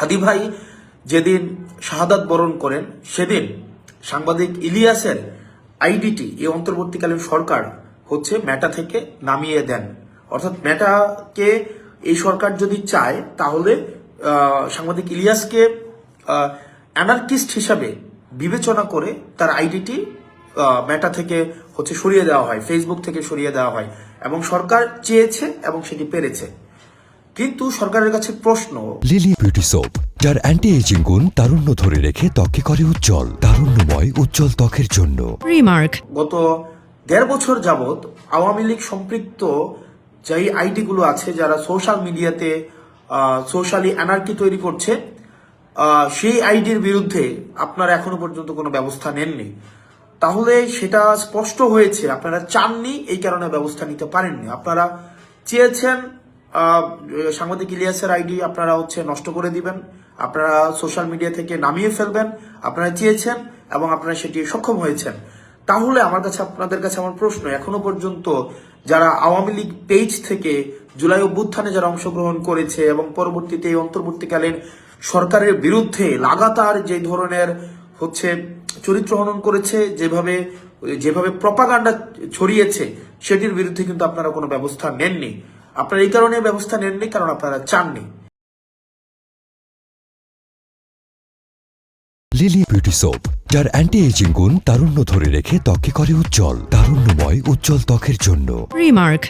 হাদি ভাই যেদিন শাহাদাত বরণ করেন সেদিন সাংবাদিক ইলিয়াসের আইডিটি এই অন্তর্বর্তীকালীন সরকার হচ্ছে মেটা থেকে নামিয়ে দেন। অর্থাৎ মেটাকে এই সরকার যদি চায় তাহলে সাংবাদিক ইলিয়াসকে অ্যানার্কিস্ট হিসাবে বিবেচনা করে তার আইডিটি মেটা থেকে হচ্ছে সরিয়ে দেওয়া হয়, ফেসবুক থেকে সরিয়ে দেওয়া হয়, এবং সরকার চেয়েছে এবং সেটি পেরেছে। কিন্তু সরকারের কাছে প্রশ্ন, লিলি বিউটি সোপ, যার অ্যান্টি এজিং গুণ তারুণ্য ধরে রেখে ত্বকে করে উজ্জ্বল, তারুণ্যময় উজ্জ্বল ত্বকের জন্য। রিমার্ক, গত 1.5 বছর যাবৎ আওয়ামী লীগ সম্পৃক্ত যেই আইডিগুলো আছে, যারা সোশ্যাল মিডিয়াতে সোশ্যালি অ্যানার্কি তৈরি করছে, সেই আইডির বিরুদ্ধে আপনারা এখনো পর্যন্ত কোনো ব্যবস্থা নেননি। তাহলে সেটা স্পষ্ট হয়েছে আপনারা চাননি, এই কারণে ব্যবস্থা নিতে পারেননি। আপনারা চেয়েছেন সাংবাদিক ইলিয়াসের আইডি আপনারা হচ্ছে নষ্ট করে দিবেন, আপনারা সোশ্যাল মিডিয়া থেকে নামিয়ে ফেলবেন, আপনারা চেয়েছেন এবং আপনারা সেটি সক্ষম হয়েছেন। তাহলে আপনাদের কাছে আমার প্রশ্ন, এখনো পর্যন্ত যারা আওয়ামী লীগ পেজ থেকে জুলাই অভ্যুত্থানে যারা অংশগ্রহণ করেছে এবং পরবর্তীতে এই অন্তর্বর্তীকালীন সরকারের বিরুদ্ধে লাগাতার যে ধরনের হচ্ছে চরিত্র হনন করেছে, যেভাবে প্রপাগান্ডা ছড়িয়েছে, সেটির বিরুদ্ধে কিন্তু আপনারা কোনো ব্যবস্থা নেননি। আপনারা এই কারণে ব্যবস্থা নেননি কারণ আপনারা চাননি। লিলি বিউটি সোপ, যার অ্যান্টি এজিং গুণ তারুণ্য ধরে রেখে ত্বকে করে উজ্জ্বল, তারুণ্যময় উজ্জ্বল ত্বকের জন্য। রিমার্ক।